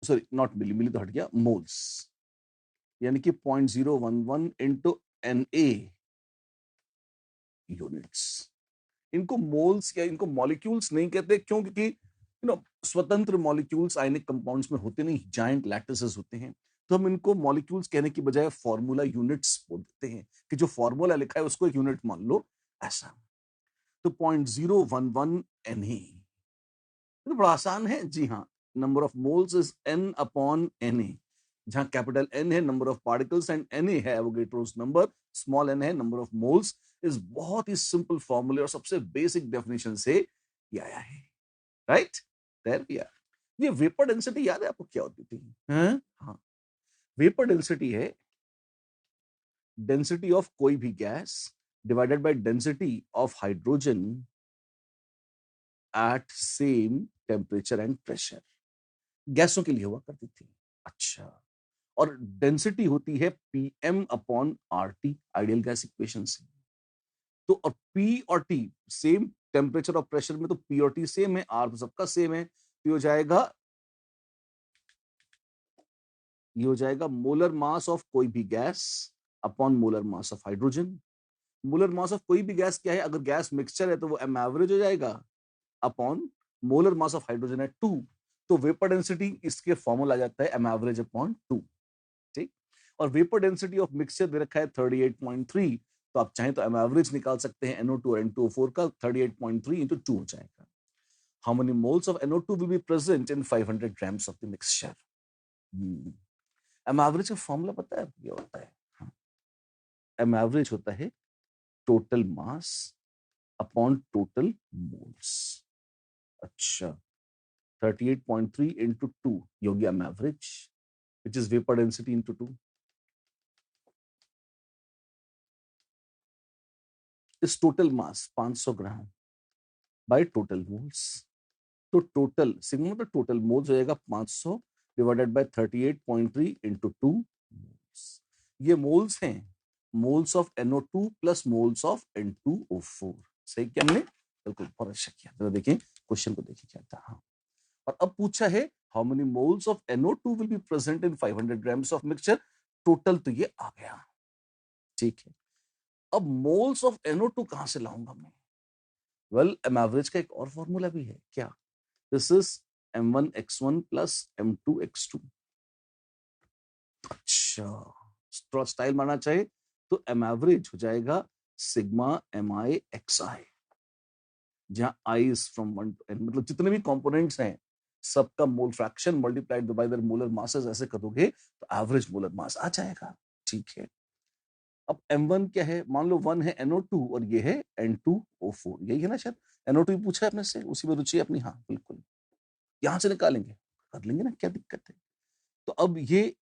Sorry not मिली, मिली तो हट गया, मोल्स, यानी कि 0.011 इंटू Na यूनिट्स। इनको मोल्स या इनको मॉलिक्यूल्स नहीं कहते, क्यों? क्योंकि स्वतंत्र मॉलिक्यूल्स आयनिक कंपाउंड्स में होते नहीं, जायंट लैटिसेस होते हैं। तो हम इनको मॉलिक्यूल्स कहने की बजाय फॉर्मूला यूनिट्स बोल देते हैं, कि जो फॉर्मूला लिखा है उसको एक यूनिट मान लो, ऐसा। तो 0.011 Na, तो बड़ा आसान है जी हाँ। Number of moles is n upon Na, जहां कैपिटल N है number of particles and Na है एवोगैड्रोस नंबर, स्मॉल n है नंबर ऑफ मोल्स। इस बहुत ही सिंपल फॉर्मूले और सबसे बेसिक डेफिनेशन से ये आया है, राइट? There we are. ये वेपर डेंसिटी याद है आपको क्या होती थी? हाँ, वेपर डेंसिटी है डेंसिटी ऑफ कोई भी gas divided by density of hydrogen at same temperature and pressure. गैसों के लिए हुआ करती थी। अच्छा, और डेंसिटी होती है PM upon RT, ideal gas equation से। तो और पी और टी सेम टेम्परेचर और प्रेशर में, तो पी और टी सेम है, आर तो सबका सेम है, तो ये हो जाएगा मोलर मास ऑफ कोई भी gas upon molar mass of hydrogen. Molar mass of कोई भी गैस क्या है? अगर गैस मिक्सचर है तो वो एम एवरेज हो जाएगा upon molar mass of hydrogen है 2, तो वेपर डेंसिटी इसके फॉर्मूला आ जाता है एम एवरेज अपॉन 2, ठीक? और वेपर डेंसिटी ऑफ मिक्सचर दे रखा है 38.3, तो आप चाहें तो एम एवरेज निकाल सकते हैं NO2 और N2O4 का, 38.3 इंटू 2 हो जाएगा। How many moles of NO2 will be present in 500 grams of the mixture? M average का फॉर्मूला पता है क्या होता है? एम एवरेज होता है total mass upon total moles. अच्छा, 38.3 इंटू 2 योगी M average, which is vapour density into 2, इस total mass 500 gram by total moles. तो टोटल सिग्मा मतलब टोटल मोल्स हो जाएगा 500 डिवाइडेड बाय 38.3 इंटू 2 मोल्स। ये मोल्स हैं, moles of NO2 plus moles of N2O4। सही किया हमने? बिल्कुल, बहुत अच्छा किया। जरा देखें क्वेश्चन को, देखिए क्या था। हाँ, और अब पूछा है how many moles of NO2 will be present in 500 grams of mixture. Total तो ये आ गया, ठीक है। अब मोल्स ऑफ NO2 कहां से लाऊंगा मैं? वेल, एम एवरेज का एक और फॉर्मूला भी है क्या? This is M1x1 plus M2x2। अच्छा, थोड़ा स्टाइल मारना चाहे तो एम एवरेज हो जाएगा सिग्मा MI/XI, जहां I is from 1 to n, मतलब जितने भी कंपोनेंट्स हैं सबका mole fraction multiplied by there molar masses, ऐसे करोगे तो एवरेज मोलर मास आ जाएगा, ठीक है। अब M1 क्या है? मान लो 1 है NO2 और ये है N2O4, यही है ना शायद? NO2 ही पूछा है अपने से, उसी में रुचि है अपनी। हाँ बिल्कुल, यहां से निकालेंगे, कर लेंगे ना, क्या दिक्कत है? तो अब ये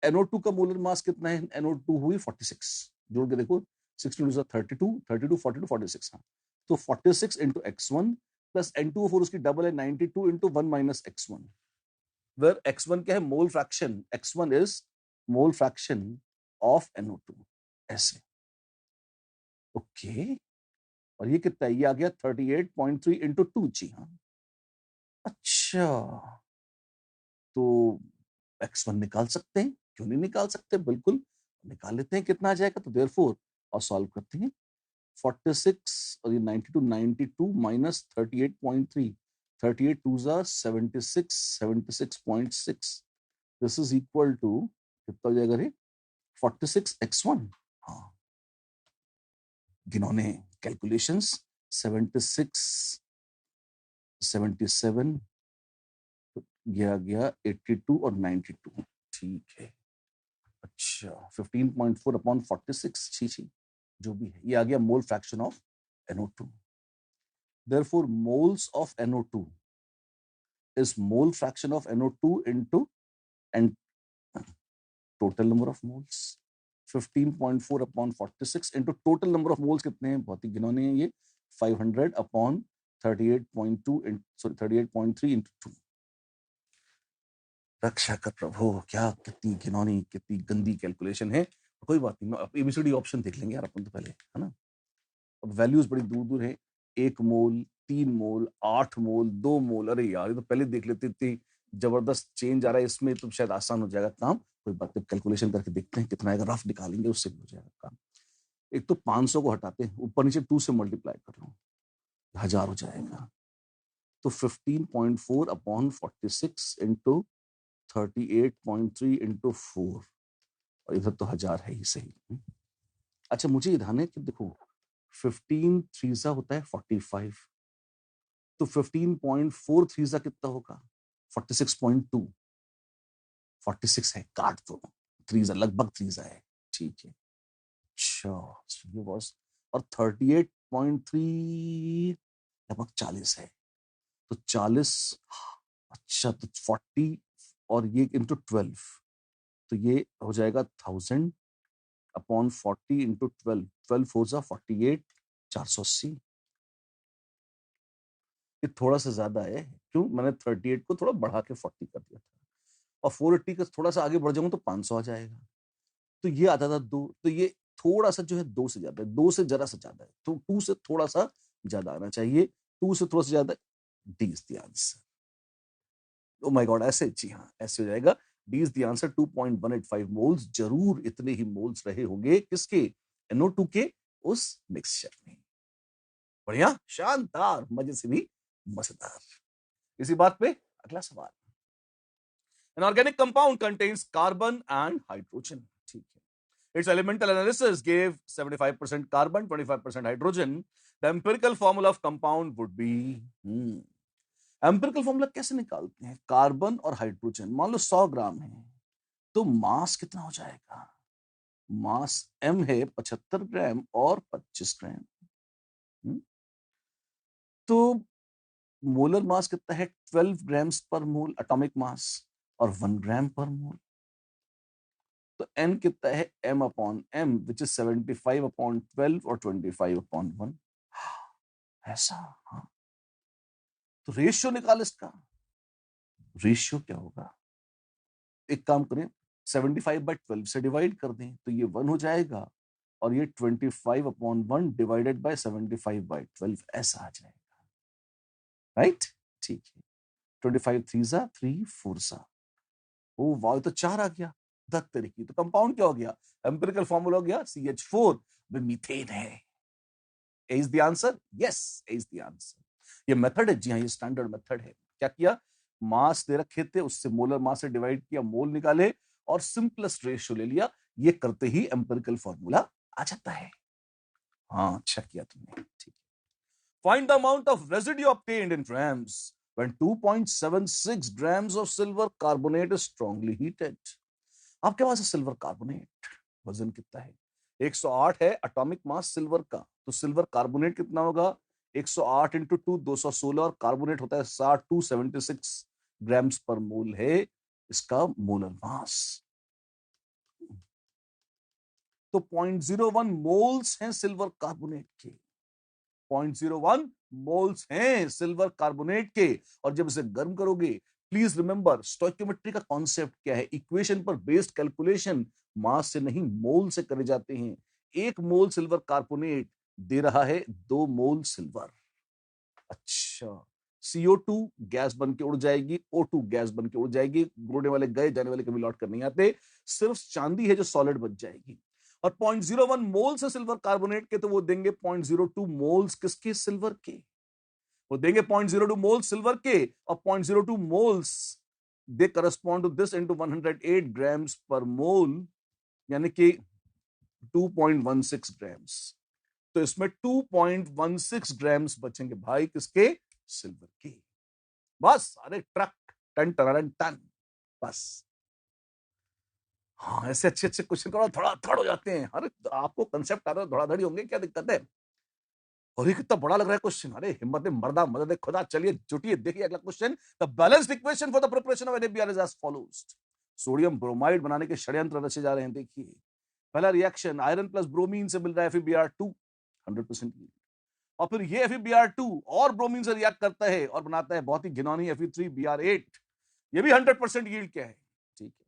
NO2 का मोलर मास कितना है? NO2 हुई 46, जोड़ के देखो, 16 32, 32 42 46। हाँ, तो 46 इंटू x1 प्लस N2O4 उसकी डबल है 92 into 1 minus x1, where x1 क्या है? Mole fraction. x1 is mole fraction of NO2, ऐसे। ओके, और ये कितना है? ये आ गया 38.3 इंटू 2। जी हाँ, अच्छा, तो x1 निकाल सकते हैं, क्यों नहीं निकाल सकते? बिल्कुल निकाल लेते हैं, कितना आ जाएगा? तो देयरफॉर और सॉल्व करते हैं। 46 और ये 92, 92 माइनस 38.3, 38 टू जा 76, 76.6, दिस इज इक्वल टू कितना हो जाएगा रे? 46x1। हाँ, जिन्होंने कैलकुलेशंस 76, 77, गया गया 82 और 92, ठीक है। अच्छा, 15.4 अपॉन 46, छी छी, जो भी है, ये आ गया mole fraction of NO2। Therefore, moles of NO2 is mole fraction of NO2 into and total number of moles। 15.4 upon 46 into total number of moles कितने हैं? बहुत ही गिनौने हैं ये, 500 अपॉन 38.2 सॉरी 38.3 into 2। रक्षा कर प्रभु, क्या कितनी घिनौनी, कितनी गंदी कैलकुलेशन है। कोई बात नहीं, ABCD ऑप्शन देख लेंगे यार अपन तो पहले, है ना। अब वैल्यूज बड़ी दूर दूर है, 1 मोल, 3 मोल, 8 मोल, 2 मोल, अरे यार ये तो पहले देख लेते थे, जबरदस्त चेंज आ रहा है इसमें, तो शायद आसान हो जाएगा काम। कोई बात नहीं, कैलकुलेशन करके देखते हैं कितना आएगा, रफ निकालेंगे, उससे भी हो जाएगा काम। एक तो 500 को हटाते हैं, ऊपर नीचे 2 से मल्टीप्लाई कर रहा हूँ, 1000 हो जाएगा। तो 15.4 अपॉन 46 इंटू 38.3 इंटू 4, और इधर तो 1000 है ही सही। अच्छा, मुझे ये ध्यान है कि देखो 15 थ्रीजा होता है 45, तो 15.4 थ्रीजा कितना होगा 46.2, 46 है, काट दो, थ्रीजा लगभग थ्रीजा है, ठीक है। अच्छा, ये बॉस, और 38.3 लगभग 40 है, तो 40, अच्छा तो 40 और ये इंटू 12, तो ये हो जाएगा 1000 अपॉन 40 इंटू 12, 12 फोर जा 48, 480। ये थोड़ा सा ज्यादा है, क्यों, मैंने 38 को थोड़ा बढ़ा के 40 कर दिया था, और 480 का थोड़ा सा आगे बढ़ जाऊंगा तो 500 आ जाएगा। तो ये आता था 2, तो ये थोड़ा सा जो है 2 से ज्यादा है, 2 से जरा सा ज्यादा है, तो 2 से थोड़ा सा ज्यादा आना चाहिए, 2 से थोड़ा सा ज्यादा, D is the answer. Oh my God, ऐसे, जी हाँ ऐसे हो जाएगा, D is the answer. 2.185 moles, जरूर इतने ही मोल्स रहे होंगे किसके, NO2 के उस मिक्सचर में। बढ़िया, शानदार, मजे से भी मजेदार। इसी बात पे अगला सवाल, an organic compound contains carbon and hydrogen, ठीक है। Its elemental analysis gave 75% carbon, 25% hydrogen. The empirical formula of compound would be, empirical formula कैसे निकालते हैं, कार्बन और हाइड्रोजन, मान लो 100 ग्राम है, तो मास कितना हो जाएगा, मास m है 75 ग्राम और 25 ग्राम। तो मोलर मास कितना है, 12 ग्राम्स पर मोल एटॉमिक मास, और 1 ग्राम पर मोल। तो n कितना है, m upon m, which is 75 upon 12 और 25 अपॉन 1, ऐसा। हाँ, तो रेशियो निकाल इसका, रेशियो क्या होगा, एक काम करें, 75/12 से डिवाइड कर दें, तो ये 1 हो जाएगा, और ये 25 अपॉन 1 डिवाइडेड बाय 75/12, ऐसा आ जाएगा, राइट, ठीक है। 25 3 3 4, ओ वाह, तो 4 आ गया, दत्त तरीकी। तो कंपाउंड क्या हो गया, एम्पिरिकल फॉर्मूला हो गया CH4, मीथेन है। A is the answer, yes, A is the answer. ये मेथड है, जी हाँ, ये स्टैंडर्ड मेथड है। क्या किया, मास दे रखे थे, उससे मोलर मास से डिवाइड किया, मोल निकाले, और सिंपलेस्ट रेशियो ले लिया, ये करते ही एम्पिरिकल फॉर्मूला आ जाता है। हाँ, अच्छा किया तुमने, ठीक है। Find the amount of residue obtained in grams when 2.76 grams of silver carbonate is strongly heated. आपके पास है सिल्वर कार्बोनेट, वजन कितना है, 108 है एटॉमिक मास सिल्वर का, तो सिल्वर कार्बोनेट कितना होगा, 108 इंटू 2 216, और कार्बोनेट होता है 60, 276 ग्राम्स पर मोल है इसका मोलर मास। तो 0.01 मोल्स हैं सिल्वर कार्बोनेट के, 0.01 मोल्स हैं सिल्वर कार्बोनेट के। और जब इसे गर्म करोगे, प्लीज रिमेंबर स्टोइकियोमेट्री का कॉन्सेप्ट क्या है, इक्वेशन पर बेस्ड कैलकुलेशन मास से नहीं मोल से करे जाते हैं। 1 मोल सिल्वर कार्बोनेट दे रहा है 2 मोल सिल्वर। अच्छा, CO2 गैस बन के उड़ जाएगी, O2 गैस बन के उड़ जाएगी, उड़ने वाले गए, जाने वाले कभी लौट कर नहीं आते, सिर्फ चांदी है जो सॉलिड बच जाएगी। और 0.01 मोल्स है सिल्वर कार्बोनेट के, तो वो देंगे 0.02 मोल्स किसके, सिल्वर के, वो देंगे 0.02 मोल्स सिल्वर के, और 0.02 moles they correspond to this into 108 grams per mole, यानी कि 2.16 ग्राम्स। तो इसमें 2.16 ग्राम्स बचेंगे भाई, किसके, सिल्वर के। बस, अरे ट्रक, टन टन टन, बस। हाँ, ऐसे अच्छे अच्छे क्वेश्चन करो, थोड़ा थड़ हो जाते हैं। अरे आपको कंसेप्ट आ रहा है, धड़ाधड़ी होंगे, क्या दिक्कत है। और ये कितना बड़ा लग रहा है क्वेश्चन, अरे हिम्मत मर्दा मदद खुदा। चलिए जुटिए, देखिए अगला question. The balanced equation for the preparation of NaBr is as follows. Sodium bromide बनाने के षड्यंत्र रचे जा रहे हैं, देखिए। पहला रिएक्शन, आयरन प्लस ब्रोमीन से मिल रहा है FeBr2, 100% यील्ड। और फिर ये FeBr2 और ब्रोमीन से रिएक्ट करता है और बनाता है बहुत ही घिनौनी Fe3Br8, ये भी 100% यील्ड क्या है, ठीक है।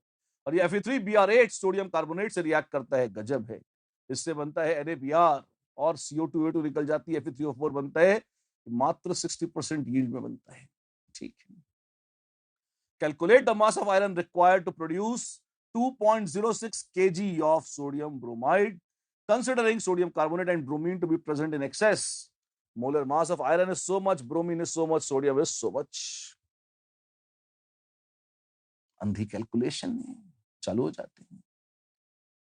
और ये Fe3Br8 सोडियम कार्बोनेट से रिएक्ट करता है, गजब है। इससे बनता है NaBr, और CO2A2 निकल जाती है, Fe3O4 बनता है, मात्र 60% यील्ड में बनता है, ठीक है। Calculate the mass of iron required to produce 2.06 kg of sodium bromide, considering sodium carbonate and bromine to be present in excess. Molar mass of iron is so much, bromine is so much, sodium is so much. अंधी calculation है, चालू हो जाते हैं.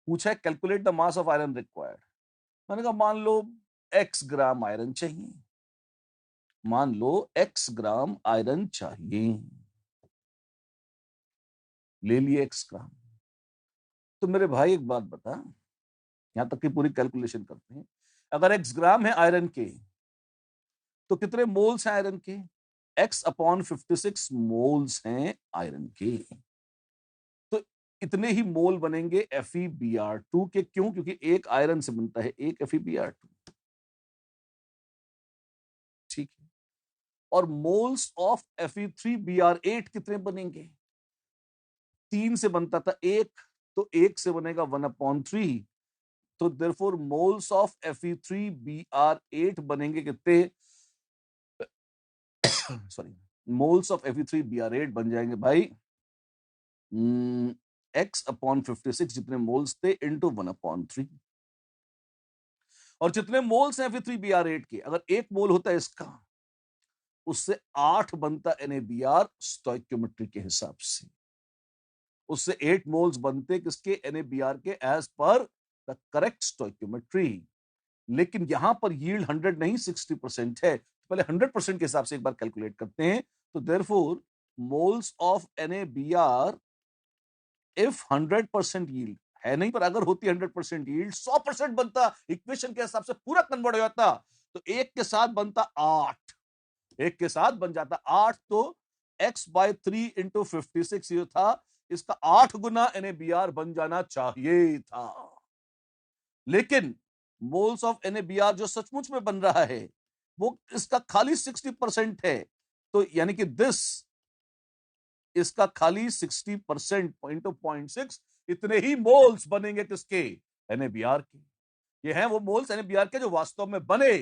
पूछा है calculate the mass of iron required. मैंने कहा मान लो x ग्राम आयरन चाहिए, मान लो x ग्राम आयरन चाहिए, ले लिए x ग्राम. तो मेरे भाई एक बात बता, यहां तक की पूरी कैलकुलेशन करते हैं. अगर x ग्राम है आयरन के, तो कितने मोल्स हैं आयरन के? x अपॉन 56 मोल्स हैं आयरन के. तो इतने ही मोल बनेंगे FeBr2 के. क्यों? क्योंकि एक आयरन से बनता है एक FeBr2. ठीक है. और मोल्स ऑफ Fe3Br8 कितने बनेंगे? 3 से बनता था एक, तो एक से बनेगा 1/3. तो देयरफॉर मोल्स ऑफ Fe3Br8 बनेंगे कितने? सॉरी, मोल्स ऑफ Fe3Br8 बन जाएंगे भाई x अपॉन 56 जितने मोल्स थे इंटू 1/3. और जितने मोल्स हैं Fe3Br8 के, अगर एक मोल होता है इसका, उससे 8 बनता NaBr स्टोइकियोमेट्री के हिसाब से. उससे 8 मोल्स बनते किसके? NaBr के as per the correct stoichiometry. लेकिन यहां पर यील्ड 100 नहीं 60% है. पहले 100% के हिसाब से एक बार कैलकुलेट करते हैं. तो therefore moles of NaBr if 100% yield है नहीं, पर अगर होती 100% यील्ड 100% बनता. इक्वेशन के हिसाब से पूरा कन्वर्ट हो जाता. तो एक के साथ बनता 8, एक के साथ बन जाता 8. तो x/3 इंटू 56 ये था, इसका 8 गुना NaBr बन जाना चाहिए था. लेकिन मोल्स ऑफ NaBr जो सचमुच में बन रहा है वो इसका खाली 60% है. तो यानी कि दिस इसका खाली 60% इंटू 0.6, इतने ही मोल्स बनेंगे किसके? NaBr के. ये हैं वो मोल्स NaBr के जो वास्तव में बने.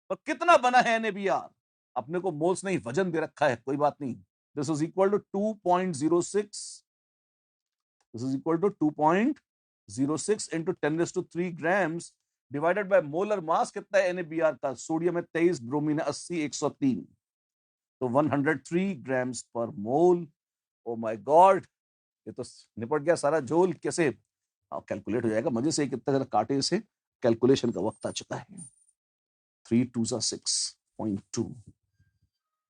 पर कितना बना है NaBr? अपने को मोल्स नहीं, वजन दे रखा है, कोई बात नहीं. This is equal to 2.06. This is equal to 2.06 into 10⁻³ grams divided by molar mass. कितना है NaBr का? सोडियम है 23, ब्रोमीन है 80, 103. तो 103 grams per mole. Oh my God, ये तो निपट गया सारा झोल. कैसे कैलकुलेट हो जाएगा मजे से. कितना जरा काटे से, कैलकुलेशन का वक्त आ चुका है. 3 2 6.2.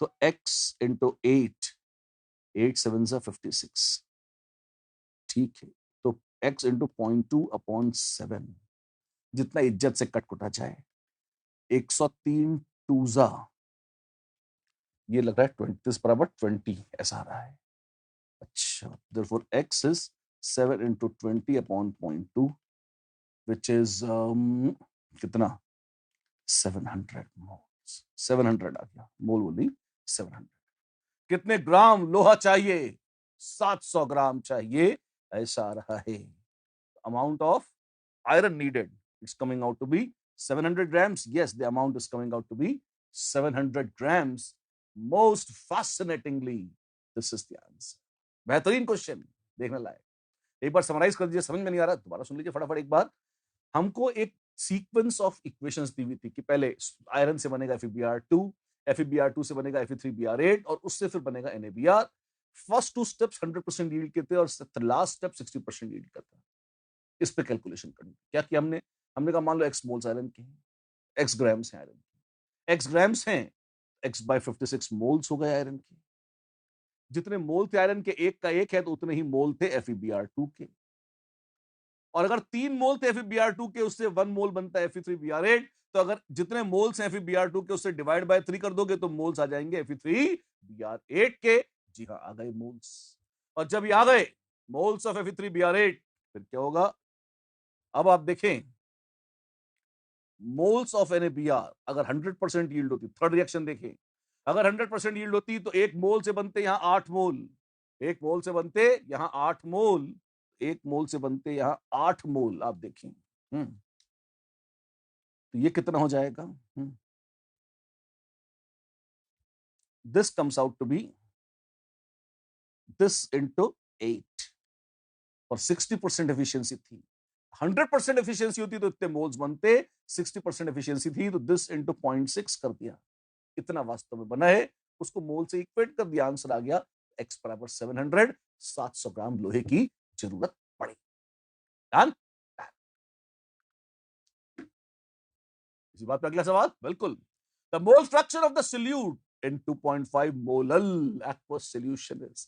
तो x इंटू 8, 8 7 56. ठीक है. तो x इंटू 0.2/7, जितना इज्जत से कट कुटा जाए. 103 2 ये लग रहा है 20 बराबर 20 ऐसा आ रहा है. अच्छा, therefore x is 7 into 20/0.2 which is कितना? 700 moles. 700 आ गया, मोल बोली 700. कितने ग्राम लोहा चाहिए? 700 ग्राम चाहिए, ऐसा आ रहा है. Amount of iron needed, it's coming out to be 700 grams. Yes, the amount is coming out to be 700 grams. Most fascinatingly, this is the answer. बेहतरीन क्वेश्चन, देखने लायक. एक बार समराइज कर दीजिए, समझ में नहीं आ रहा दोबारा सुन लीजिए फटाफट एक बार. हमको एक सीक्वेंस ऑफ इक्वेशंस दी हुई थी कि पहले आयरन से बनेगा FeBr2, FeBr2 से बनेगा Fe3Br8 और उससे फिर बनेगा NaBr. फर्स्ट 2 स्टेप्स 100% यील्ड के थे और लास्ट स्टेप 60% यील्ड का था. इस पे कैलकुलेशन करनी. क्या किया हमने? हमने कहा मान लो x मोल्स आयरन के हैं, x ग्राम्स हैं आयरन के. x ग्राम्स हैं, x/56 मोल्स हो गए आयरन के. जितने मोल थे आयरन के, एक का एक है, तो उतने ही मोल थे FeBr2 के. और अगर 3 मोल थे FeBr2 के, उससे 1 मोल बनता है Fe3Br8. तो अगर जितने मोल्स हैं FeBr2 के उससे डिवाइड बाय 3 कर दोगे तो मोल्स आ जाएंगे Fe3Br8 के. जी हाँ, आ गए मोल्स. और जब ये आ गए मोल्स ऑफ Fe3Br8, फिर क्या होगा? अब आप देखें, मोल्स ऑफ NaBr अगर 100% यील्ड होती, थर्ड रिएक्शन देखें, अगर 100% यील्ड होती तो एक मोल से बनते यहां 8 मोल, एक मोल से बनते यहां 8 मोल, एक मोल से बनते यहां 8 मोल. आप देखें. तो ये कितना हो जाएगा? This comes out to be this into 8 और 60% एफिशिएंसी थी। 100% एफिशिएंसी होती तो इतने मोल्स बनते, 60% एफिशिएंसी थी तो दिस इंटू 0.6 कर दिया, इतना वास्तव में बना है, उसको मोल से इक्वेट कर दिया, आंसर आ गया x बराबर 700, 700 ग्राम लोहे की जरूरत पड़ी। डन। इसी बात पे अगला सवाल, बिल्कुल। The mole fraction of the solute in 2.5 molal aqueous solution is,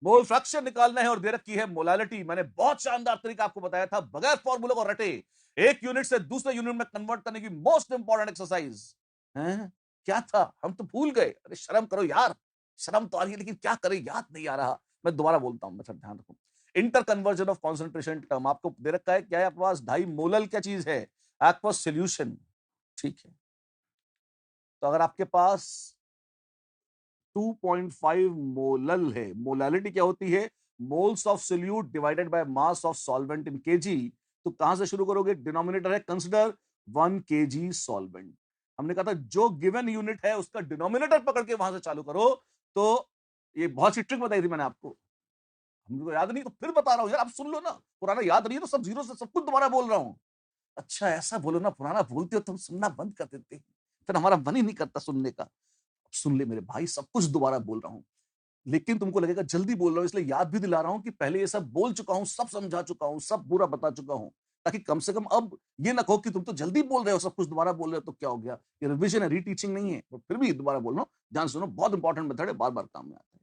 mole fraction निकालना है और दे रखी है मोलालिटी। मैंने बहुत शानदार तरीका आपको बताया था, बगैर फॉर्मूले को रटे एक यूनिट से दूसरे यूनिट में कन्वर्ट करने की मोस्ट इंपॉर्टेंट एक्सरसाइज है। क्या था, हम तो भूल गए। अरे शर्म करो यार, शर्म तो आ रही है लेकिन क्या करें, याद नहीं आ रहा। मैं दोबारा बोलता हूं, मतलब ध्यान रखो। Inter conversion of concentration term आपको दे रखा है, क्या है आपके पास, 2.5 मोलल क्या चीज है, एक्वस सॉल्यूशन, ठीक है। तो अगर आपके पास 2.5 मोलल है, मोलालिटी क्या होती है, moles of solute divided by mass of solvent in KG. तो कहां से शुरू करोगे, डिनोमिनेटर है, कंसिडर 1 केजी सॉल्वेंट। हमने कहा था जो गिवन यूनिट है उसका डिनोमिनेटर पकड़ के वहां से चालू करो। तो ये बहुत सी ट्रिक बताई थी मैंने आपको, हमको याद नहीं तो फिर बता रहा हूं यार, आप सुन लो ना, पुराना याद नहीं है तो सब जीरो से सब कुछ दोबारा बोल रहा हूं। अच्छा ऐसा बोलो ना, पुराना बोलते हो तो हम सुनना बंद कर देते हैं, फिर हमारा मन ही नहीं करता सुनने का। सुन ले मेरे भाई, सब कुछ दोबारा बोल रहा हूं, लेकिन तुमको लगेगा जल्दी बोल रहा हूं, इसलिए याद भी दिला रहा हूं कि पहले ये सब बोल चुका हूं, सब समझा चुका हूं, सब पूरा बता चुका हूं, ताकि कम से कम अब ये ना कहो कि तुम तो जल्दी बोल रहे हो, सब कुछ दोबारा बोल रहे हो तो क्या हो गया। ये रिविजन है, रीटीचिंग नहीं है, और फिर भी दोबारा बोल रहा हूं, ध्यान सुनो, बहुत इंपॉर्टेंट मेथड है, बार बार काम में आता है।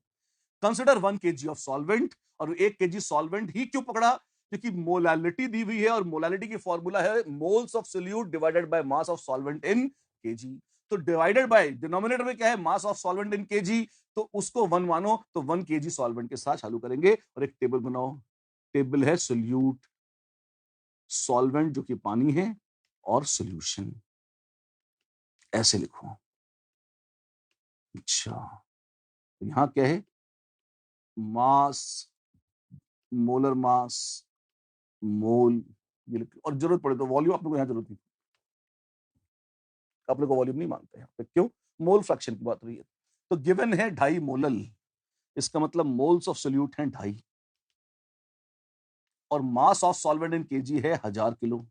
कंसिडर 1 केजी ऑफ सॉल्वेंट, और 1 केजी सॉल्वेंट ही क्यों पकड़ा, क्योंकि मोलालिटी दी हुई है और मोलालिटी की फॉर्मूला है moles of solute divided by mass of solvent in KG. तो डिवाइडेड बाय डिनोमिनेटर में क्या है, mass of solvent in KG, तो उसको 1 मानो, तो 1 केजी सॉल्वेंट के साथ चालू करेंगे और एक टेबल बनाओ। टेबल है सोल्यूट, सॉल्वेंट जो कि पानी है, और सोल्यूशन, ऐसे लिखो। अच्छा, तो यहां क्या है, मास, मोलर मास, मोल, ये और जरूरत पड़े तो वॉल्यूम, अपने को यहां जरूरत नहीं, अपने को वॉल्यूम नहीं मानते हैं पे, क्यों, मोल फ्रैक्शन की बात रही है। तो गिवन है 2.5 मोलल, इसका मतलब मोल्स ऑफ सोल्यूट हैं 2.5, और mass of solvent in KG है 1000 किलो,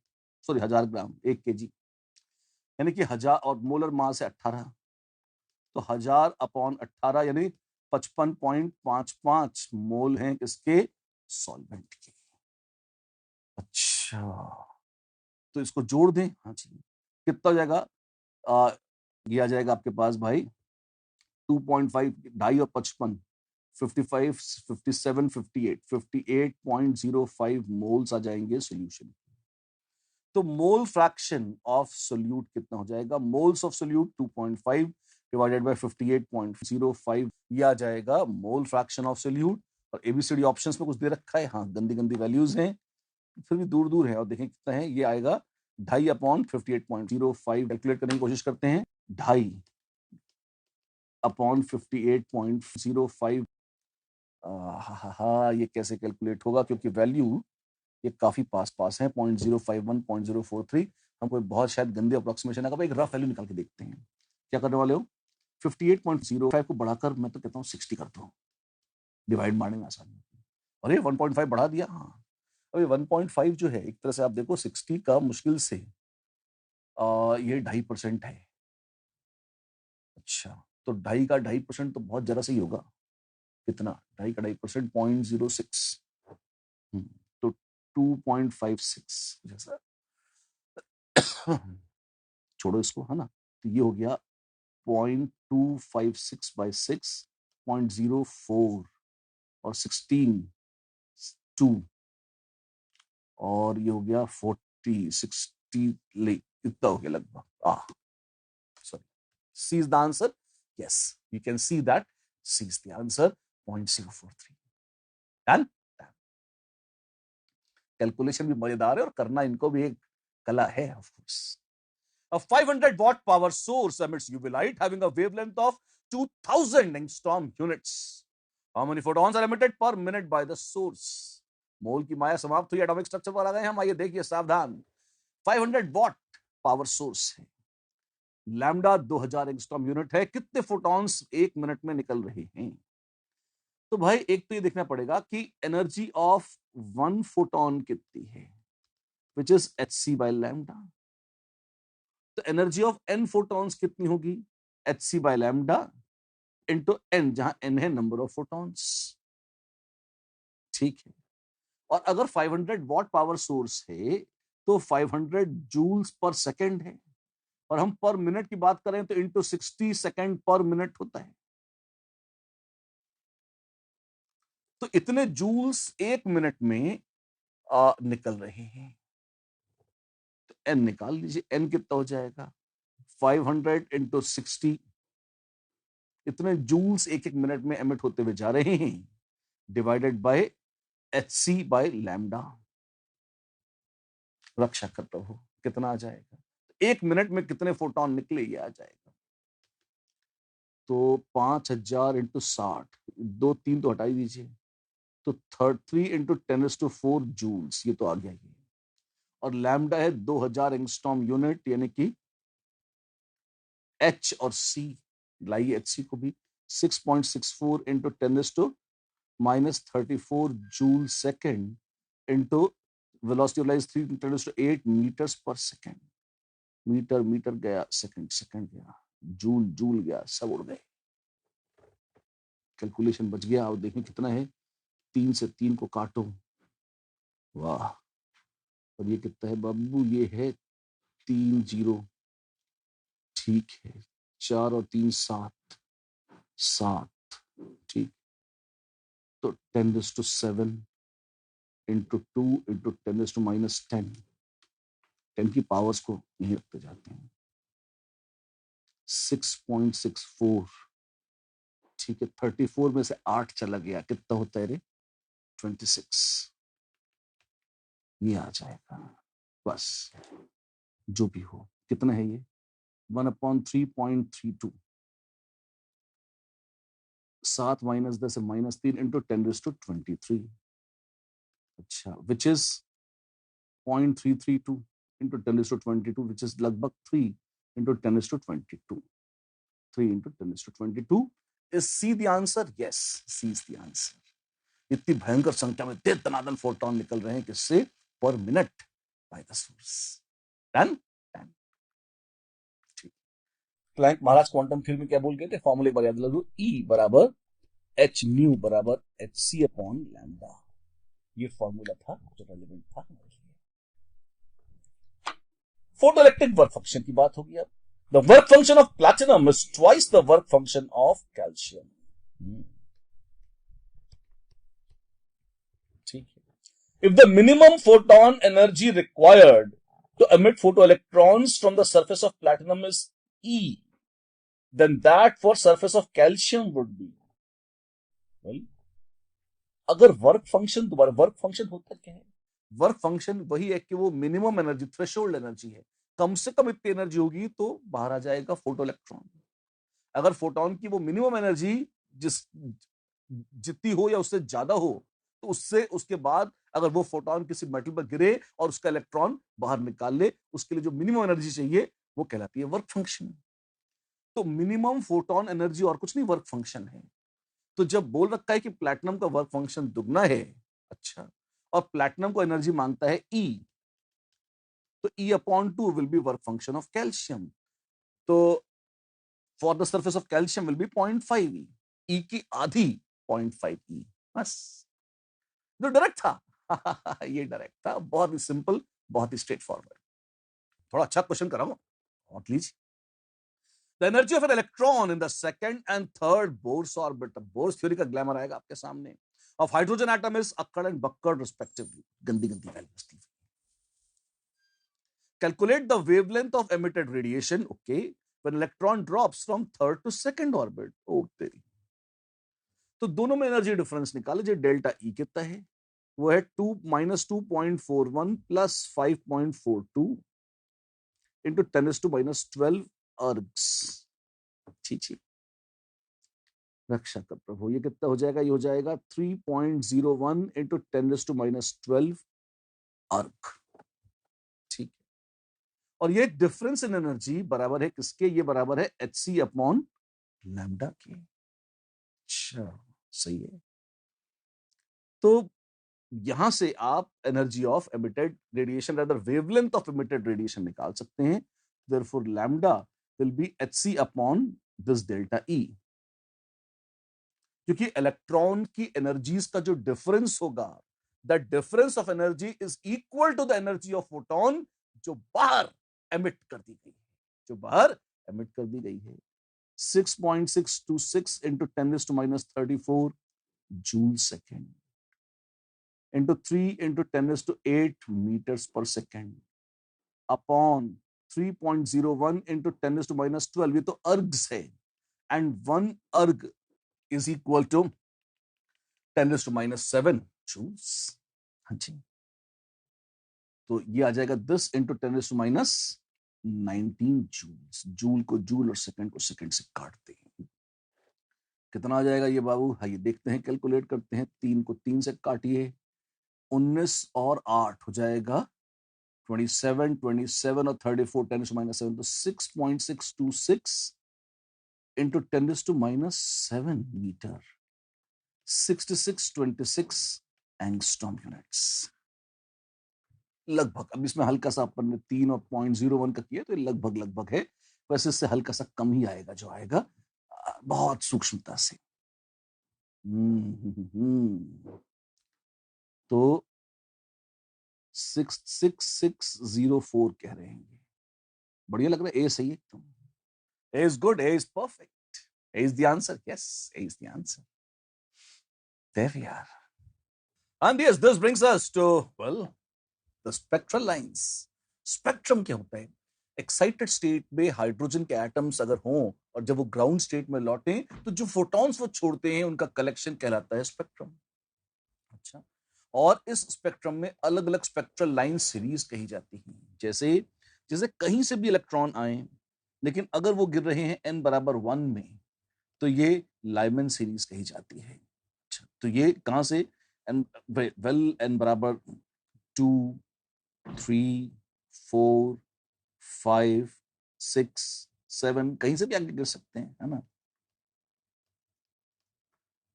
सॉरी 1000 ग्राम, 1 केजी, यानी कि 1000, और मोलर मास है 18, तो 1000/18 यानी 55.55 मोल हैं किसके, सॉल्वेंट के। अच्छा, तो इसको जोड़ दें, हाँ जी, कितना हो जाएगा, आ, ये आ जाएगा आपके पास भाई 2.5, 2.5 और 55, 55, 57, 58, 58.05 मोल्स आ जाएंगे सोल्यूशन। तो मोल फ्रैक्शन ऑफ सोल्यूट कितना हो जाएगा, moles of solute 2.5 divided by 58.05, ये आ जाएगा मोल फ्रैक्शन ऑफ सोल्यूट। और एबीसीडी ऑप्शंस में कुछ दे रखा है, हाँ गंदी गंदी वैल्यूज हैं, फिर भी दूर दूर है, और देखें कितना है, ये आएगा 2.5/58.05, कैलकुलेट करने की कोशिश करते हैं, 2.5/58.05, ये कैसे कैलकुलेट होगा, क्योंकि वैल्यू ये काफी पास पास है, 0.051, 0.043, हमको बहुत शायद गंदे अप्रोक्सीमेशन है, एक रफ वैल्यू निकाल के देखते हैं। क्या करने वाले हो, 58.05 को बढ़ाकर मैं तो कहता हूँ 60 कर दो, डिवाइड मारने में आसानी होती है। अरे 1.5 बढ़ा दिया, हाँ, अभी 1.5 जो है, एक तरह से आप देखो 60 का मुश्किल से ये 2.5% है। अच्छा, तो 2.5% तो बहुत जरा सा ही होगा, कितना, 2.5% 0.06, तो 2.56 जैसा, छोड़ो इसको, है ना, तो ये हो गया 0.256/6, 0.04 और 16 2, और ये हो गया 40 60 ले, इतना हो गया लगभग, sorry, C is the answer, yes, you can see that C is the answer, 0.043, done. Calculation भी मजेदार है और करना इनको भी एक कला है, of course. A 500 watt power source emits UV light having a wavelength of 2000 angstrom units. How many photons are emitted per minute by the source? मोल की माया समाप्त हुई, एटॉमिक स्ट्रक्चर पर आ गए हम, आइए देखिए सावधान। 500 वॉट पावर सोर्स है, लैम्डा 2000 एंगस्ट्रॉम यूनिट है, कितने फोटॉन्स 1 मिनट में निकल रहे हैं। तो भाई एक तो ये देखना पड़ेगा कि एनर्जी ऑफ वन फोटोन कितनी है, which is hc by lambda। तो एनर्जी ऑफ n फोटॉन्स कितनी होगी, hc by lambda into n, जहां n है नंबर ऑफ फोटॉन्स। ठीक है। और अगर 500 वॉट पावर सोर्स है तो 500 जूल्स पर सेकेंड है, और हम पर मिनट की बात करें तो इंटू 60 सेकेंड पर मिनट होता है। तो इतने जूल्स एक मिनट में निकल रहे हैं। तो n निकाल लीजिए, n कितना हो जाएगा 500 इंटू 60, इतने जूल्स एक एक मिनट में एमिट होते हुए जा रहे हैं, divided by hc by lambda. रक्षा करता हो कितना आ जाएगा, एक मिनट में कितने फोटोन निकले ये आ जाएगा। तो 5000 इंटू 60, दो तीन तो हटाई दीजिए, तो 3 इंटू 10⁴ जूल्स, ये तो आ गया ये। और लैम्डा है 2000 एंगस्ट्रॉम यूनिट, यानी कि H और C, लाइए HC को भी, 6.64 into 10⁻34 joule second into velocity of light 3 × 10⁸ metres per second. Metre metre गया, सेकंड सेकंड गया, जूल जूल गया, सब उड़ गए। कैलकुलेशन बच गया। और देखें कितना है, 3 से 3 को काटो, वाह। और ये कितना है बाबू, ये है 3 0, ठीक है। 4 और 3 7, 7, ठीक। तो 10⁻7 इंटू 2 इंटू 10⁻10, 10 की पावर्स को यहीं रखते जाते हैं। 6.64, ठीक है। 34 में से 8 चला गया, कितना होता है रे, 26। ये आ जाएगा बस, जो भी हो। कितना है ये, 1/3.32, 7 - 10 -3 इंटू 10⁻23। अच्छा, which is 0.332 into 10⁻22, which is लगभग 3 into 10⁻22। 3 into 10⁻22 is C the answer. Yes, C is the answer. इतनी भयंकर संख्या में तेज तनादन फोटोन निकल रहे हैं, किससे, पर minute, by the source. Done done. ठीक। प्लैंक महाराज क्वांटम थ्योरी में क्या बोल गए थे, फॉर्मूले पर याद दिला दो, E बराबर h न्यू बराबर hc अपॉन लैम्डा। ये फॉर्मूला था जो रेलेवेंट था हमारे लिए। फोटोइलेक्ट्रिक वर्क फंक्शन की बात होगी अब। The work function of platinum is twice the work function of calcium. ठीक है। If the minimum photon energy required to emit photoelectrons from the surface of platinum is E, then that for surface of calcium would be, well, अगर work function, दोबारा work function होता क्या है, work function वही है कि वो minimum energy, threshold energy है, कम से कम इतनी एनर्जी होगी तो बाहर आ जाएगा फोटो इलेक्ट्रॉन। अगर फोटोन की वो मिनिमम एनर्जी जिस जितनी हो या उससे ज्यादा हो, तो उससे उसके बाद अगर वो फोटोन किसी मेटल पर गिरे और उसका इलेक्ट्रॉन बाहर निकाल ले, उसके लिए जो मिनिमम एनर्जी चाहिए वो कहलाती है वर्क फंक्शन। तो मिनिमम फोटोन एनर्जी और कुछ नहीं, वर्क फंक्शन है। तो जब बोल रखा है कि प्लैटिनम का वर्क फंक्शन दुगना है, अच्छा, और प्लैटिनम को एनर्जी मांगता है E, तो E/2 will be work function of calcium. तो for the surface of calcium will be 0.5 E, E की आधी 0.5 E, बस। जो डायरेक्ट था ये डायरेक्ट था, बहुत ही सिंपल, बहुत ही स्ट्रेट फॉरवर्ड। थोड़ा अच्छा क्वेश्चन कराऊं और लीजिए। The energy of an electron in the second and third Bohr's orbit, Bohr's theory का ग्लैमर आएगा आपके सामने, of hydrogen atom is Akkad and Bakkad respectively. गंदी गंदी values. Calculate the wavelength of emitted radiation, okay, when electron drops from third to second orbit. Oh तेरी। तो दोनों में एनर्जी डिफरेंस निकाले, जो डेल्टा E कितना है, वो है 2 - 2.41 प्लस 5.42 इंटू 10⁻12 अर्ग्स। छी, रक्षा कर प्रभु, ये कितना हो जाएगा, ये हो जाएगा 3.01 इंटू 10⁻12 अर्ग। ठीक है। और ये डिफरेंस इन एनर्जी बराबर है किसके, ये बराबर है hc अपॉन लैम्डा के। अच्छा, सही है। तो यहां से आप energy of emitted radiation rather wavelength of emitted radiation निकाल सकते हैं. Therefore lambda will be hc upon this delta E, क्योंकि इलेक्ट्रॉन की एनर्जीज का जो डिफरेंस होगा, the difference of energy is equal to the energy of photon जो बाहर एमिट कर दी गई है, जो बाहर एमिट कर दी गई है. 6.626 into 10 raised to minus 34 joule second into 3 into 10 raised to 8 meters per second upon 3.01 into 10 raised to minus 12. ये तो अर्ग्स है, and 1 erg is equal to 10 raised to minus 7 joules. हाँ जी, तो ये आ जाएगा this into 10 raised to minus 19 joules. Joule को joule और second को सेकंड से काटते हैं. कितना आ जाएगा ये बाबू? हाँ, ये देखते हैं, कैलकुलेट करते हैं. 3 को 3 से काटिए, 19 और 8 हो जाएगा 27, 27 और 34 10 to minus 7, तो 6.626 into 10 to minus 7 metre, 6626 angstrom units लगभग. अब इसमें हल्का सा अपन ने 3 और 0.01 का किया, तो लगभग लगभग है. वैसे इससे हल्का सा कम ही आएगा, जो आएगा बहुत सूक्ष्मता से. तो 66604 कह रहे हैं. बढ़िया लग रहा है. ए सही है एकदम. A is good. A is perfect. A is the answer. Yes, A is the answer. There we are. And yes, this brings us to, well, the spectral lines. Spectrum क्या होता है? एक्साइटेड स्टेट में hydrogen के atoms अगर हों और जब वो ग्राउंड स्टेट में लौटें, तो जो फोटॉन्स वो छोड़ते हैं उनका कलेक्शन कहलाता है स्पेक्ट्रम. अच्छा, और इस स्पेक्ट्रम में अलग अलग स्पेक्ट्रल लाइन सीरीज कही जाती हैं. जैसे जैसे कहीं से भी इलेक्ट्रॉन आए, लेकिन अगर वो गिर रहे हैं n बराबर 1 में, तो ये लाइमन सीरीज कही जाती है. अच्छा, तो ये कहां से? n बराबर 2, 3, 4, 5, 6, 7 कहीं से भी आगे गिर सकते हैं, है ना.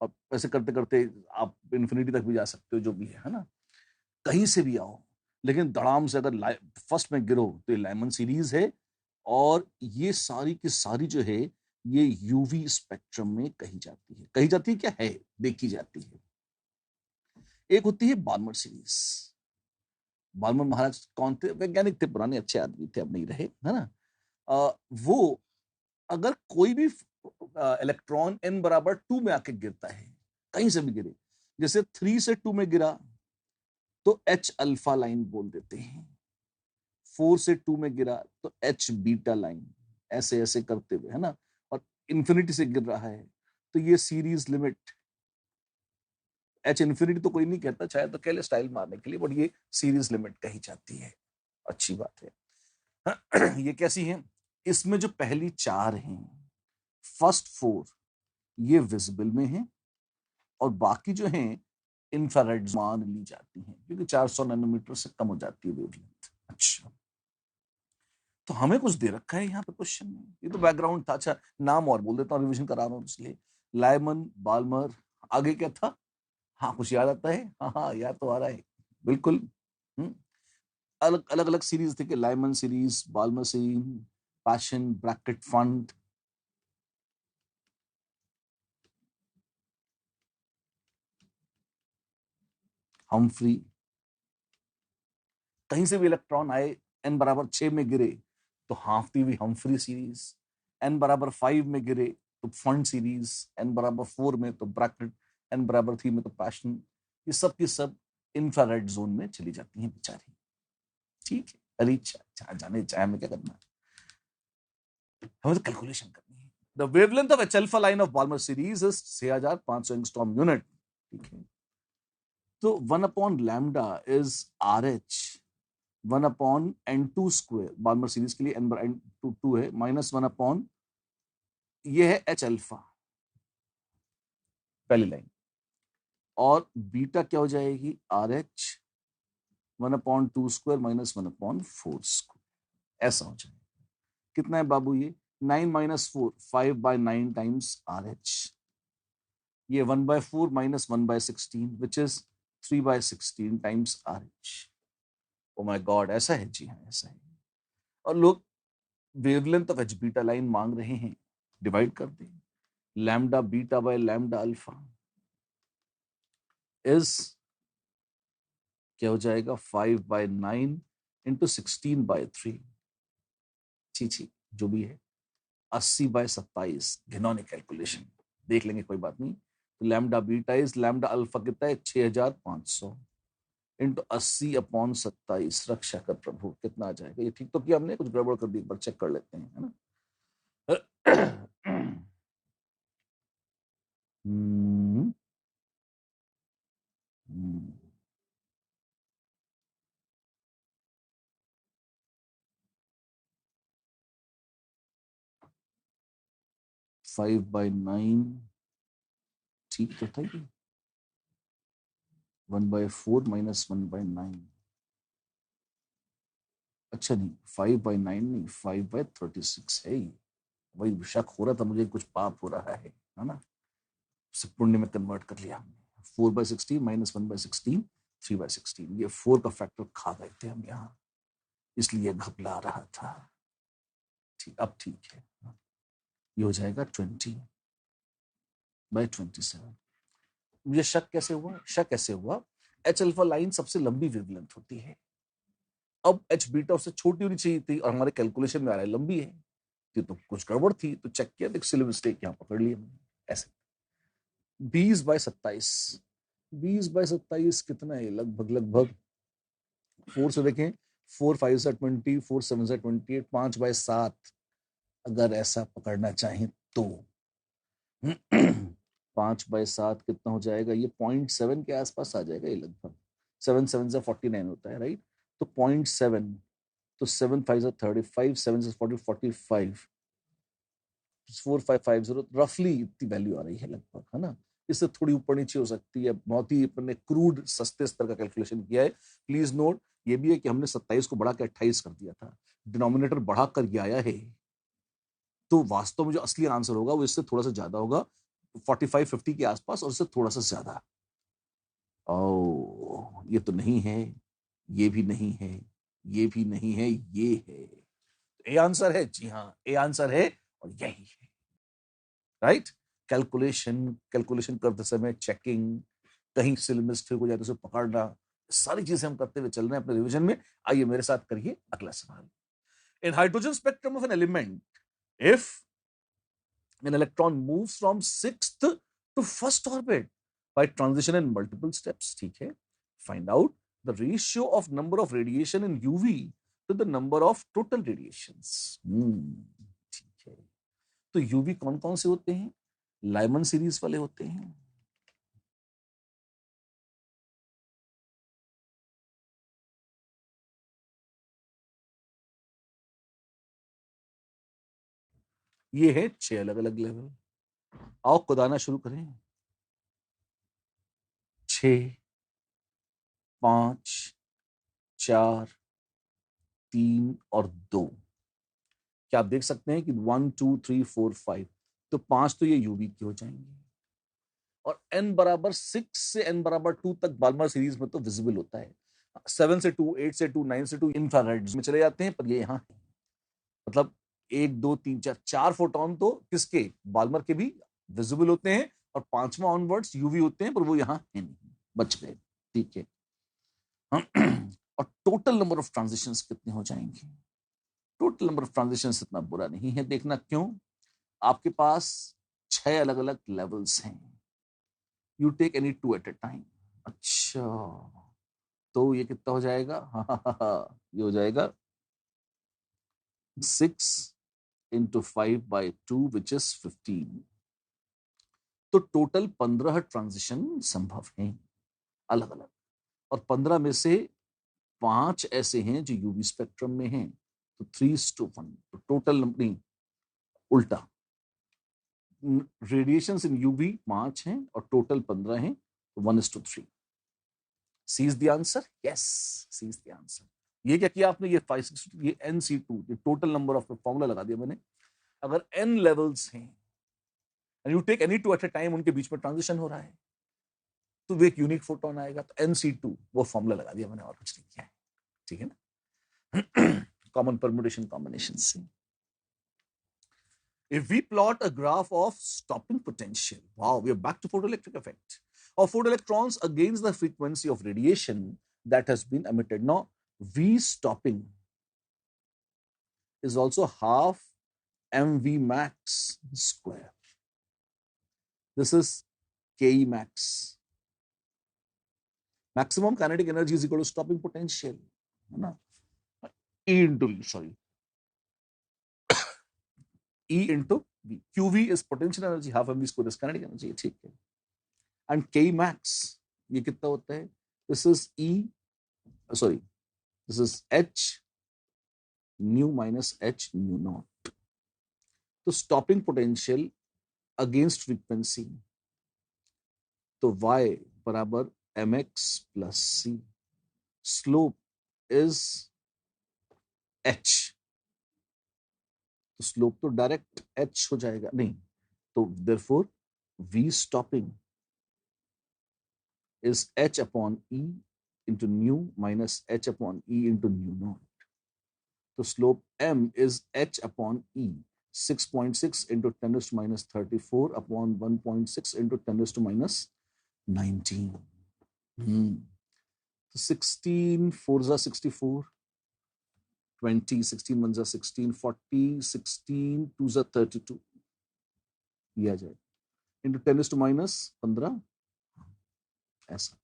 और ऐसे करते करते आप इन्फिनिटी तक भी जा सकते हो, जो भी है ना. कहीं से भी आओ, लेकिन धड़ाम से अगर फर्स्ट में गिरो तो ये लाइमन सीरीज है. और ये सारी की सारी जो है ये यूवी स्पेक्ट्रम में कही जाती है. कही जाती है क्या है? देखी जाती है. एक होती है बाल्मर सीरीज. बाल्मर महाराज कौन थे? वैज्ञानिक थे, पुराने अच्छे आदमी थे, अब नहीं रहे, है ना. वो अगर कोई भी इलेक्ट्रॉन n बराबर 2 में आके गिरता है, कहीं से भी गिरे, जैसे 3 से 2 में गिरा तो H अल्फा लाइन बोल देते हैं. 4 से 2 में गिरा तो H बीटा लाइन, ऐसे ऐसे करते हुए, है ना. और इंफिनिटी से गिर रहा है तो ये सीरीज लिमिट. H इंफिनिटी तो कोई नहीं कहता, चाहे तो कह ले स्टाइल मारने के लिए, बट ये सीरीज लिमिट कही जाती है. अच्छी बात है. ये कैसी है? इसमें जो पहली 4 हैं, फर्स्ट 4 ये विजिबल में हैं, और बाकी जो हैं इंफ्रारेड मान ली जाती हैं, क्योंकि 400 नैनोमीटर से कम हो जाती है वेवलेंथ. अच्छा, तो हमें कुछ दे रखा है यहाँ पे क्वेश्चन में. ये तो बैकग्राउंड था. अच्छा, नाम और बोल देता हूँ, रिविजन करा रहा हूँ इसलिए. लाइमन, बाल्मर, आगे क्या था? हाँ, कुछ याद आता है? हाँ हाँ, याद तो आ रहा है बिल्कुल. अलग अलग अलग सीरीज थे कि Lyman series, Balmer series, Paschen, Brackett, Pfund. Humphreys. कहीं से भी इलेक्ट्रॉन आए, n बराबर 6 में गिरे तो हाफती हुई हम्फ्री सीरीज, n बराबर 5 में गिरे तो फंड सीरीज, n बराबर 4 में तो ब्रैकेट, n बराबर 3 में तो पैशन. ये सब की सब इंफ्रारेड जोन में चली जाती हैं बेचारी. ठीक है, अरे जाने चाहे में क्या करना है, हमें तो कैलकुलेशन करनी है. The wavelength of H alpha line of Balmer series is 6500 angstrom unit. ठीक है, तो 1 upon lambda is RH 1 upon n2 square. Balmer series के लिए n2 है, माइनस 1 अपॉन ये है H अल्फा पहली लाइन, और बीटा क्या हो जाएगी? RH 1 upon 2 square minus 1 upon 4 square. ऐसा हो जाएगा. कितना है बाबू ये? 9 माइनस 4, 5/9 टाइम्स RH. ये 1/4 minus 1/16 which is 3/16 times RH। Oh my God, ऐसा है? जी हाँ, ऐसा है। और लोग wavelength of H beta line मांग रहे हैं, डिवाइड कर दें। Lambda beta by lambda alpha is क्या हो जाएगा? 5/9 इंटू 16/3। छी, जो भी है, 80/27। घिनौनी कैलकुलेशन, देख लेंगे, कोई बात नहीं। तो lambda beta is, lambda alpha कितना है? 6500 इंटू 80/27। रक्षा कर प्रभु, कितना आ जाएगा? ये ठीक तो किया हमने, कुछ गड़बड़ कर दी? एक बार चेक कर लेते हैं, है ना? 5/9 ठीक तो था ये। 1/4 माइनस 1/9। अच्छा नहीं, 5/9 नहीं, 5/36 है ये। वही शक हो रहा था मुझे, कुछ पाप हो रहा है ना? उसे पुण्य में कन्वर्ट कर लिया हमने। 4/16 माइनस 1/16, 3/16। ये 4 का फैक्टर खा गए थे हम यहाँ, इसलिए घबरा रहा था। ठीक, अब ठीक है। ये हो जाएगा 20/27। मुझे शक कैसे हुआ? एच अल्फा लाइन सबसे लंबी वेवलेंथ होती है। अब एच बीटा उससे छोटी होनी चाहिए थी, और हमारे कैलकुलेशन में आ रहा है लंबी है। तो कुछ गड़बड़ थी, तो चेक किया, देख सिली मिस्टेक यहाँ पकड़ लिया हमने। ऐसे 20/27। 20/27 कितना है? लगभग लगभग 4 से देखें, 4 5 से 20, 4 7 से 28, 5/7 अगर ऐसा पकड़ना चाहें तो। 5/7 कितना हो जाएगा? ये 0.7 के आसपास आ जाएगा ये लगभग। 7 7 से 49 होता है, राइट? तो 0.7, तो 7 5 से 35, 7 से 40, 45, 4550 रफली इतनी वैल्यू आ रही है लगभग, है ना? इससे थोड़ी ऊपर नीचे हो सकती है। बहुत ही अपने क्रूड सस्ते स्तर का कैलकुलेशन किया है। प्लीज नोट ये भी है कि हमने 27 को बढ़ा के 28 कर दिया था, डिनोमिनेटर बढ़ा कर ये आया है। तो वास्तव में जो असली आंसर होगा वो इससे थोड़ा सा ज्यादा होगा, 45-50 के आसपास, और इससे थोड़ा सा ज्यादा। ओ, ये तो नहीं है, ये भी नहीं है, ये भी नहीं है, ये है। ए आंसर है, जी हाँ, ए आंसर है, और यही है, राइट? कैलकुलेशन करते समय चेकिंग, कहीं से मिस्टेक हो जाए तो उसे पकड़ना, सारी चीजें हम करते हुए चल रहे हैं अपने रिवीजन में। आइए मेरे साथ करिए अगला सवाल। In hydrogen spectrum of an element, if an electron moves from sixth to first orbit by transition in multiple steps, ठीक है? Find out the ratio of number of radiation in UV to the number of total radiations. ठीक है। तो UV कौन कौन से होते हैं? लाइमन सीरीज वाले होते हैं। ये है 6 अलग अलग लेवल। आओ खुदाना शुरू करें। 6, 5, 4, 3 और 2। क्या आप देख सकते हैं कि 1 2 3 4 5, तो 5 तो ये यूवी की हो जाएंगे। और n बराबर 6 से n बराबर 2 तक बाल्मर सीरीज में तो विजिबल होता है। 7 से 2, 8 से 2, 9 से 2 इंफ्रारेड में चले जाते हैं, पर ये यहाँ है। मतलब 1 2 3 4 4 फोटोन तो किसके? बाल्मर के भी विजिबल होते हैं, और 5वां ऑनवर्ड्स यूवी होते हैं, पर वो यहाँ है नहीं, बच गए। ठीक है। और टोटल नंबर ऑफ ट्रांजिशंस कितने हो जाएंगे? टोटल नंबर ऑफ ट्रांजिशंस इतना बुरा नहीं है देखना। क्यों? आपके पास 6 अलग अलग लेवल्स हैं। You take any 2 at a time. अच्छा, तो ये कितना हो जाएगा? ये हो जाएगा 6 इंटू 5/2 विच इज 15। तो टोटल 15 ट्रांजिशन संभव हैं अलग अलग, और 15 में से 5 ऐसे हैं जो यूवी स्पेक्ट्रम में हैं, तो 3:1। तो टोटल नहीं, उल्टा, रेडिएशन इन यूवी 5 हैं और टोटल 15 हैं, तो 1:3। C is the answer. Yes, C is the answer. ये क्या किया आपने? ये 5 ये NC2, ये टोटल नंबर ऑफ फॉर्मूला लगा दिया मैंने। अगर n लेवल्स हैं and you take any 2 at a time, उनके बीच में ट्रांजिशन हो रहा है, तो वो एक यूनिक फोटोन आएगा, तो NC2 वो फॉर्मूला लगा दिया मैंने, और कुछ नहीं किया है, ठीक है ना। कॉमन परम्यूटेशन कॉम्बिनेशन से if we plot a graph of stopping potential, wow, we are back to photoelectric effect of photoelectrons against the frequency of radiation that has been emitted. Now, V stopping is also half mv max square. This is Ke max. Maximum kinetic energy is equal to stopping potential. E into, sorry, E into V. QV is potential energy, half mv square is kinetic energy. ठीक है. And K max ये कितना होता है? This is E, sorry, this is H nu minus H nu naught. तो stopping potential against frequency, तो Y बराबर mx plus C. Slope is H. तो slope तो direct H हो जाएगा, नहीं, तो therefore V stopping is H upon E into nu minus H upon E into nu naught. So slope M is H upon E, 6.6 into 10 raised to minus 34 upon 1.6 into 10 raised to minus 19. So 16 4s are 64, 20, 16 1s are 16, 40, 16 2s are 32. ये आ जाए into 10 raised to minus 15, ऐसा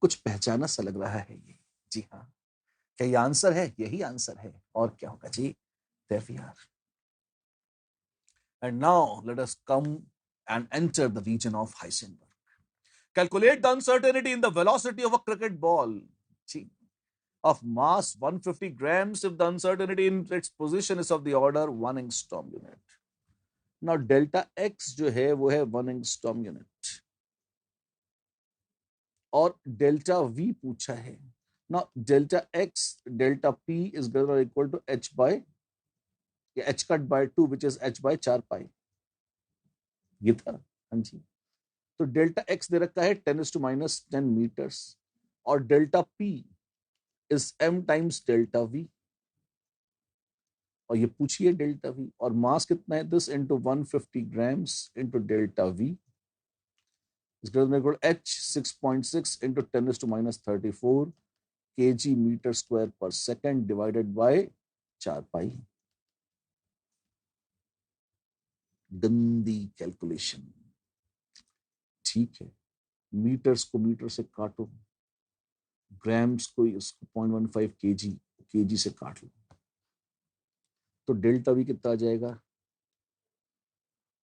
कुछ पहचाना सा लग रहा है ये, जी हाँ, क्या ये आंसर है? यही आंसर है, और क्या होगा जी? There we are. And now let us come and enter the region of Heisenberg. Calculate the uncertainty in the velocity of a cricket ball of mass 150 grams if the uncertainty in its position is of the order 1 angstrom unit. Now delta x जो है वो है 1 angstrom unit और delta v पूछा है. Now delta x, delta p is greater or equal to h by h cut by 2 which is h by 4 pi. ये था, हाँ जी. तो डेल्टा एक्स दे रखा है 10⁻⁻10 मीटर्स और delta P is m times delta V और ये पूछिए डेल्टा वी और मास कितना है, this into 150 grams into delta V is greater than h 6.6 into 10⁻34 kg metre square per second divided by 4 pi. गंदी कैलकुलेशन, ठीक है. मीटर्स को मीटर से काटो, ग्राम्स को इसको 0.15 केजी से काट लो, तो डेल्टा वी कितना आ जाएगा?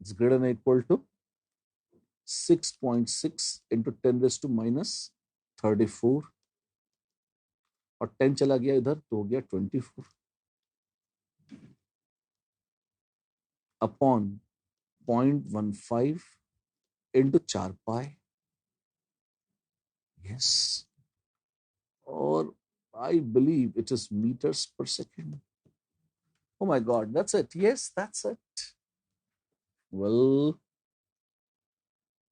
It's greater than equal to 6.6 into 10⁻34 और 10 चला गया इधर तो हो गया 24 अपॉन 0.15 इंटू 4 पाई. यस, और I believe it is meters per second. Oh my God, that's it. Yes, that's it. Well,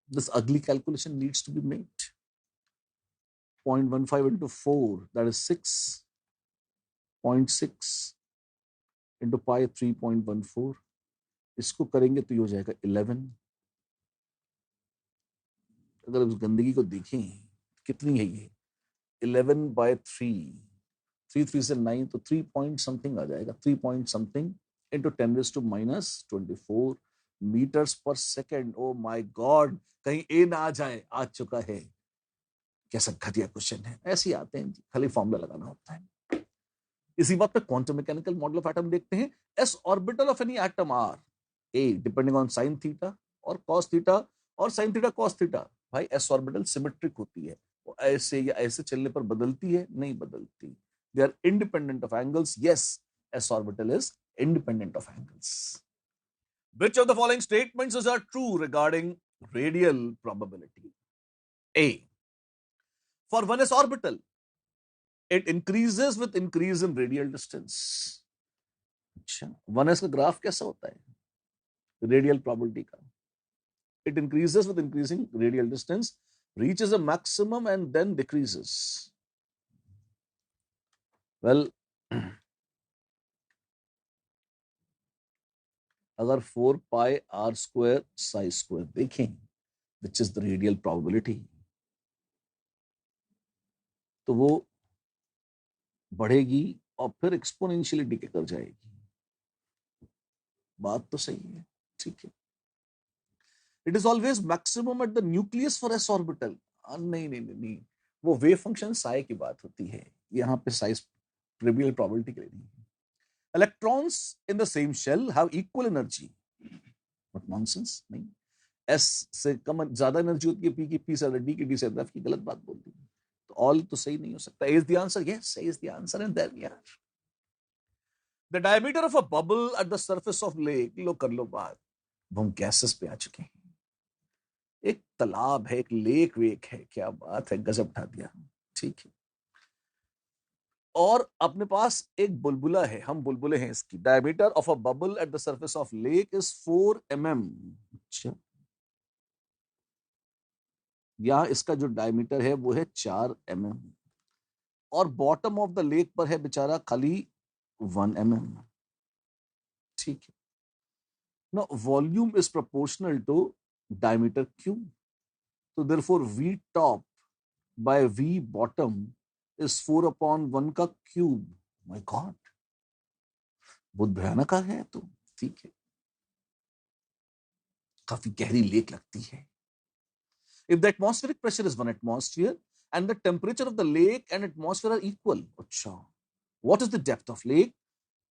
this ugly calculation needs to be made. 0.15 into 4, that is 6.6 into pi 3.14. इसको करेंगे तो ये हो जाएगा 11. अगर उस गंदगी को देखें कितनी है ये, 11 by 3 से 9 तो 3 point something आ जाएगा, 3 point something into 10⁻⁻24 meters per second. Oh my God, कहीं ए ना आ जाए, आ चुका है. कैसा घटिया क्वेश्चन है. ऐसे ही आते हैं, खाली फॉर्मूला लगाना होता है. इसी बात पे quantum mechanical model of atom देखते हैं. S orbital of any atom are a depending on sine theta और कॉस थीटा और साइन थीटा कॉस थीटा. भाई एस ऑर्बिटल सिमेट्रिक होती है, वो ऐसे या ऐसे चलने पर बदलती है? नहीं बदलती. They are independent of angles. Yes, S orbital is independent of angles. Which of the following statements are true regarding radial probability? A. For 1s orbital, it increases with increase in radial distance. अच्छा, 1s का graph कैसा होता है radial probability का? It increases with increasing radial distance, reaches a maximum and then decreases. Well, अगर 4 pi r square psi square देखें, which is the radial probability, तो वो बढ़ेगी और फिर एक्सपोनेंशियली डिके कर जाएगी. बात तो सही है, ठीक है. It is always maximum at the nucleus for S orbital. नहीं नहीं नहीं नहीं, वो वेव फंक्शन साई की बात होती है, यहाँ पे साइज ट्रिवियल प्रोबेबिलिटी के लिए नहीं है. Electrons in the same shall have equal energy. But nonsense, नहीं. एस से कम ज्यादा एनर्जी होती है पी की, पी से डी की, डी से एफ की. गलत बात बोल दी. तो ऑल तो सही नहीं हो सकता. Is the answer? Yes, is the answer. And then यार, the diameter of a bubble at the surface of lake. लो कर लो बात. हम गैसेस पे आ चुके हैं. एक तालाब है, एक लेक वेक है, क्या बात है, गजब उठा दिया. ठीक है. और अपने पास एक बुलबुला है, हम बुलबुले हैं इसकी. Diameter of a bubble at the surface of lake is 4 mm. अच्छा, या इसका जो डायमीटर है वो है 4 mm, और बॉटम ऑफ द लेक पर है बेचारा खाली 1 mm. ठीक है. Now volume is proportional to diameter Q. So therefore V top by V bottom is 4/1 का क्यूब. My God, बहुत भयानक है. तो ठीक है, काफी गहरी लेक लगती है. If the atmospheric pressure is 1 atmosphere and the temperature of the lake and atmosphere are equal, अच्छा, what is the depth of lake?